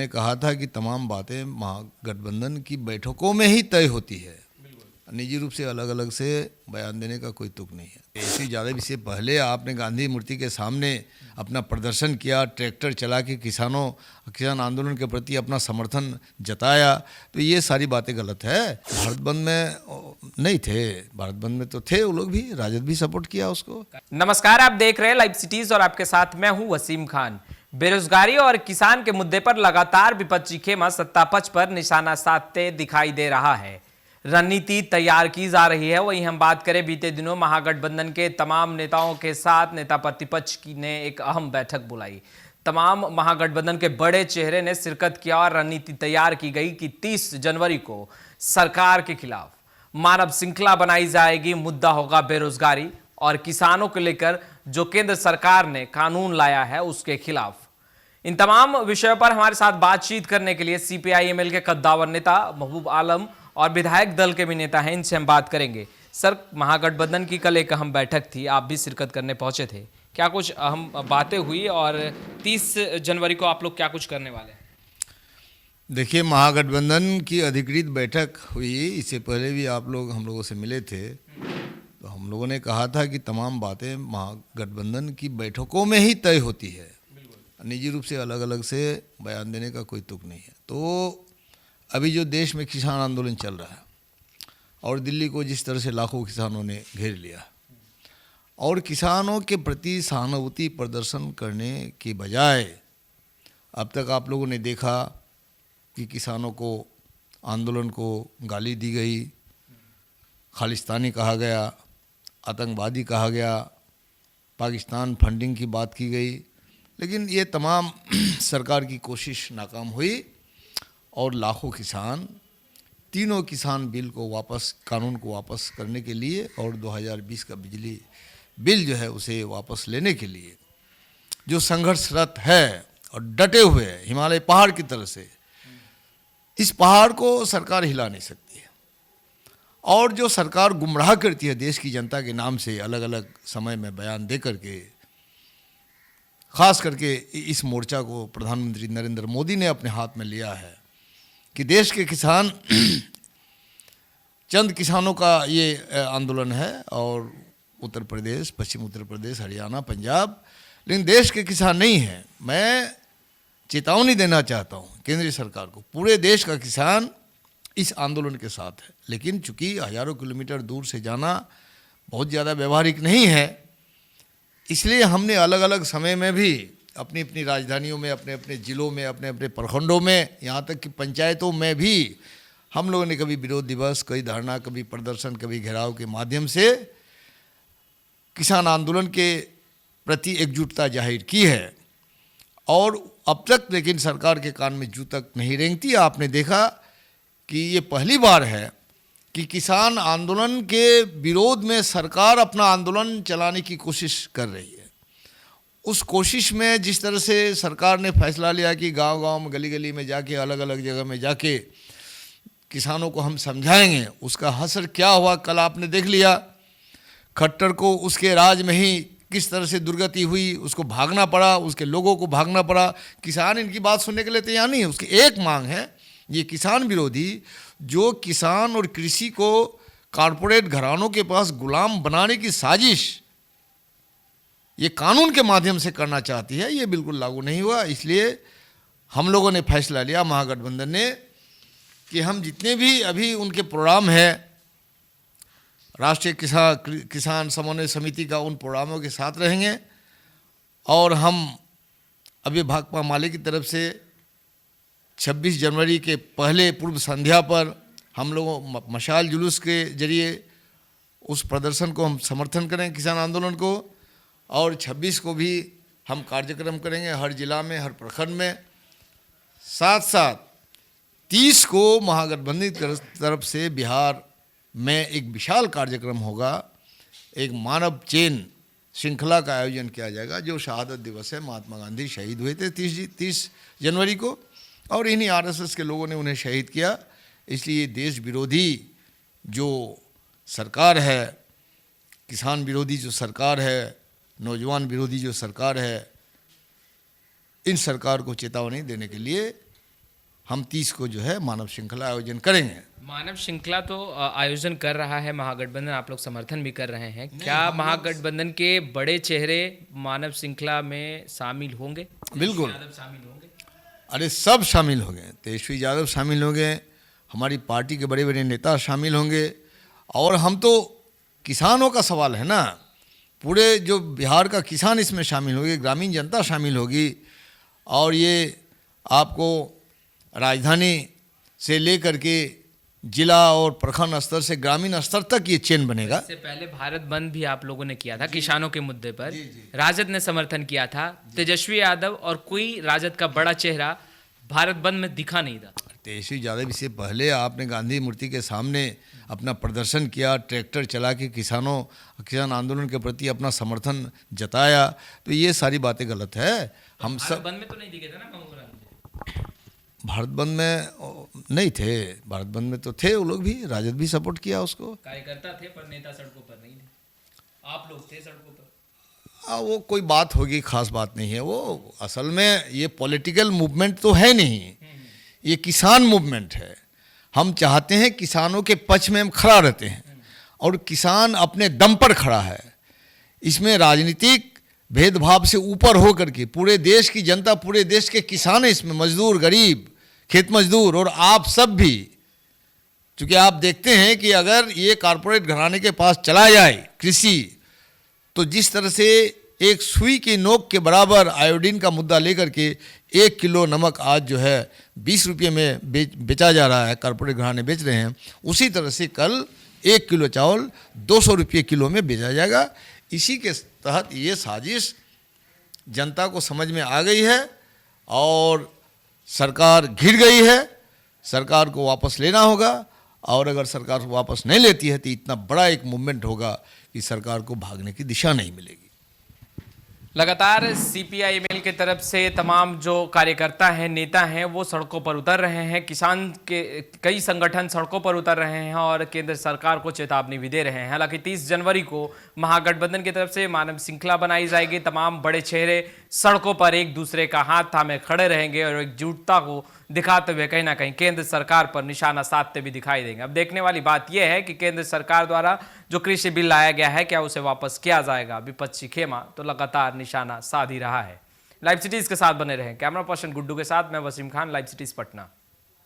लोगों ने कहा था कि तमाम बातें महागठबंधन की बैठकों में ही तय होती है, निजी रूप से अलग अलग से बयान देने का कोई तुक नहीं है। ऐसी ज़्यादा से पहले आपने गांधी मूर्ति के सामने अपना प्रदर्शन किया, ट्रैक्टर चला के किसान आंदोलन के प्रति अपना समर्थन जताया, तो ये सारी बातें गलत है। भारत बंद में नहीं थे, भारत बंद में तो थे वो लोग भी, राजद भी सपोर्ट किया उसको। नमस्कार, आप देख रहे हैं लाइव सिटीज और आपके साथ मैं हूं वसीम खान। बेरोजगारी और किसान के मुद्दे पर लगातार विपक्षी खेमा सत्ता पक्ष पर निशाना साधते दिखाई दे रहा है। रणनीति तैयार की जा रही है। वहीं हम बात करें, बीते दिनों महागठबंधन के तमाम नेताओं के साथ नेता प्रतिपक्ष ने एक अहम बैठक बुलाई। तमाम महागठबंधन के बड़े चेहरे ने शिरकत किया और रणनीति तैयार की गई कि 30 जनवरी को सरकार के खिलाफ मानव श्रृंखला बनाई जाएगी। मुद्दा होगा बेरोजगारी और किसानों को लेकर जो केंद्र सरकार ने कानून लाया है उसके खिलाफ। इन तमाम विषयों पर हमारे साथ बातचीत करने के लिए CPI-ML के कद्दावर नेता महबूब आलम और विधायक दल के भी नेता हैं, इनसे हम बात करेंगे। सर, महागठबंधन की कल एक अहम बैठक थी, आप भी शिरकत करने पहुंचे थे, क्या कुछ अहम बातें हुई और 30 जनवरी को आप लोग क्या कुछ करने वाले हैं? देखिए, महागठबंधन की अधिकृत बैठक हुई, इससे पहले भी आप लोग हम लोगों से मिले थे, तो हम लोगों ने कहा था कि तमाम बातें महागठबंधन की बैठकों में ही तय होती है, निजी रूप से अलग अलग से बयान देने का कोई तुक नहीं है। तो अभी जो देश में किसान आंदोलन चल रहा है और दिल्ली को जिस तरह से लाखों किसानों ने घेर लिया और किसानों के प्रति सहानुभूति प्रदर्शन करने की बजाय अब तक आप लोगों ने देखा कि किसानों को आंदोलन को गाली दी गई, खालिस्तानी कहा गया, आतंकवादी कहा गया, पाकिस्तान फंडिंग की बात की गई, लेकिन ये तमाम सरकार की कोशिश नाकाम हुई और लाखों किसान तीनों किसान बिल को वापस, कानून को वापस करने के लिए और 2020 का बिजली बिल जो है उसे वापस लेने के लिए जो संघर्षरत है और डटे हुए हैं हिमालय पहाड़ की तरह से, इस पहाड़ को सरकार हिला नहीं सकती है। और जो सरकार गुमराह करती है देश की जनता के नाम से अलग अलग समय में बयान दे करके, खास करके इस मोर्चा को प्रधानमंत्री नरेंद्र मोदी ने अपने हाथ में लिया है कि देश के किसान चंद किसानों का ये आंदोलन है और उत्तर प्रदेश, पश्चिम उत्तर प्रदेश, हरियाणा, पंजाब, लेकिन देश के किसान नहीं हैं। मैं चेतावनी देना चाहता हूँ केंद्रीय सरकार को, पूरे देश का किसान इस आंदोलन के साथ है, लेकिन चूंकि हजारों किलोमीटर दूर से जाना बहुत ज़्यादा व्यवहारिक नहीं है, इसलिए हमने अलग अलग समय में भी अपनी अपनी राजधानियों में, अपने अपने ज़िलों में, अपने अपने प्रखंडों में, यहाँ तक कि पंचायतों में भी हम लोगों ने कभी विरोध दिवस, कभी धरना, कभी प्रदर्शन, कभी घेराव के माध्यम से किसान आंदोलन के प्रति एकजुटता जाहिर की है। और अब तक लेकिन सरकार के कान में जू तक नहीं रेंगती। आपने देखा कि ये पहली बार है कि किसान आंदोलन के विरोध में सरकार अपना आंदोलन चलाने की कोशिश कर रही है। उस कोशिश में जिस तरह से सरकार ने फैसला लिया कि गांव-गांव में, गली-गली में जाके, अलग अलग जगह में जाके किसानों को हम समझाएंगे, उसका असर क्या हुआ कल आपने देख लिया। खट्टर को उसके राज में ही किस तरह से दुर्गति हुई, उसको भागना पड़ा, उसके लोगों को भागना पड़ा। किसान इनकी बात सुनने के लिए तैयार नहीं है। उसकी एक मांग है, ये किसान विरोधी जो किसान और कृषि को कॉरपोरेट घरानों के पास गुलाम बनाने की साजिश ये कानून के माध्यम से करना चाहती है, ये बिल्कुल लागू नहीं हुआ। इसलिए हम लोगों ने फैसला लिया, महागठबंधन ने, कि हम जितने भी अभी उनके प्रोग्राम हैं, राष्ट्रीय किसान समन्वय समिति का, उन प्रोग्रामों के साथ रहेंगे। और हम अभी भाकपा माले की तरफ से 26 जनवरी के पहले पूर्व संध्या पर हम लोगों मशाल जुलूस के जरिए उस प्रदर्शन को हम समर्थन करेंगे, किसान आंदोलन को। और 26 को भी हम कार्यक्रम करेंगे हर जिला में, हर प्रखंड में। साथ साथ 30 को महागठबंधन की तरफ से बिहार में एक विशाल कार्यक्रम होगा, एक मानव चेन श्रृंखला का आयोजन किया जाएगा, जो शहादत दिवस है। महात्मा गांधी शहीद हुए थे 30 जनवरी को, और इन्हीं RSS के लोगों ने उन्हें शहीद किया। इसलिए देश विरोधी जो सरकार है, किसान विरोधी जो सरकार है, नौजवान विरोधी जो सरकार है, इन सरकार को चेतावनी देने के लिए हम 30 को जो है मानव श्रृंखला आयोजन करेंगे। मानव श्रृंखला तो आयोजन कर रहा है महागठबंधन, आप लोग समर्थन भी कर रहे हैं। क्या महागठबंधन के बड़े चेहरे मानव श्रृंखला में शामिल होंगे? बिल्कुल, यादव शामिल होंगे? अरे सब शामिल हो गए। तेजस्वी यादव शामिल हो गए, हमारी पार्टी के बड़े बड़े नेता शामिल होंगे। और हम तो किसानों का सवाल है ना, पूरे जो बिहार का किसान इसमें शामिल होगी, ग्रामीण जनता शामिल होगी। और ये आपको राजधानी से लेकर के जिला और प्रखंड स्तर से ग्रामीण स्तर तक ये चेन बनेगा। इससे पहले भारत बंद भी आप लोगों ने किया था किसानों के मुद्दे पर, राजद ने समर्थन किया था। तेजस्वी यादव और कोई राजद का बड़ा चेहरा भारत बंद में दिखा नहीं था। तेजस्वी यादव इससे पहले आपने गांधी मूर्ति के सामने अपना प्रदर्शन किया, ट्रैक्टर चला के किसान आंदोलन के प्रति अपना समर्थन जताया। तो ये सारी बातें गलत है। हम सब बंद में तो नहीं दिखे थे ना बाबूराम जी? भारत बंद में नहीं थे, भारत बंद में तो थे वो लोग भी, राजद भी सपोर्ट किया उसको। कार्यकर्ता थे पर नेता सड़कों पर नहीं थे, आप लोग थे सड़कों पर। वो कोई बात होगी, खास बात नहीं है वो। असल में ये पॉलिटिकल मूवमेंट तो है नहीं, ये किसान मूवमेंट है। हम चाहते हैं किसानों के पक्ष में हम खड़ा रहते हैं और किसान अपने दम पर खड़ा है। इसमें राजनीतिक भेदभाव से ऊपर हो करके पूरे देश की जनता, पूरे देश के किसान हैं इसमें, मजदूर, गरीब, खेत मजदूर और आप सब भी। क्योंकि आप देखते हैं कि अगर ये कारपोरेट घराने के पास चला जाए कृषि, तो जिस तरह से एक सुई की नोक के बराबर आयोडीन का मुद्दा लेकर के 1 किलो नमक आज जो है 20 रुपये में बेचा जा रहा है, कारपोरेट घराने बेच रहे हैं, उसी तरह से कल 1 किलो चावल 200 रुपये किलो में बेचा जाएगा। इसी के तहत ये साजिश जनता को समझ में आ गई है और सरकार घिर गई है। सरकार को वापस लेना होगा और अगर सरकार वापस नहीं लेती है तो इतना बड़ा एक मूवमेंट होगा कि सरकार को भागने की दिशा नहीं मिलेगी। लगातार सीपीआई-एमएल की तरफ से तमाम जो कार्यकर्ता हैं, नेता हैं, वो सड़कों पर उतर रहे हैं। किसान के कई संगठन सड़कों पर उतर रहे हैं और केंद्र सरकार को चेतावनी भी दे रहे हैं। हालांकि 30 जनवरी को महागठबंधन की तरफ से मानव श्रृंखला बनाई जाएगी। तमाम बड़े चेहरे सड़कों पर एक दूसरे का हाथ थामे खड़े रहेंगे और एकजुटता को दिखाते हुए कहीं ना कहीं केंद्र सरकार पर निशाना साधते भी दिखाई देंगे। अब देखने वाली बात यह है कि केंद्र सरकार द्वारा जो कृषि बिल लाया गया है, क्या उसे वापस किया जाएगा? विपक्षी खेमा तो लगातार निशाना साध ही रहा है। लाइव सिटीज के साथ बने रहें। कैमरा पर्सन गुड्डू के साथ मैं वसीम खान, लाइव सिटीज पटना।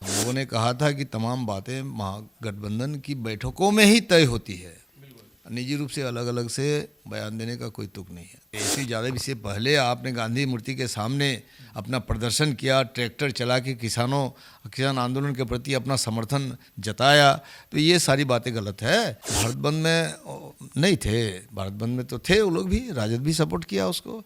लोगों ने कहा था कि तमाम बातें महागठबंधन की बैठकों में ही तय होती है, निजी रूप से अलग अलग से बयान देने का कोई तुक नहीं है। तेजस्वी यादव इससे पहले आपने गांधी मूर्ति के सामने अपना प्रदर्शन किया, ट्रैक्टर चला के किसान आंदोलन के प्रति अपना समर्थन जताया। तो ये सारी बातें गलत है। भारत बंद में नहीं थे, भारत बंद में तो थे वो लोग भी, राजद भी सपोर्ट किया उसको।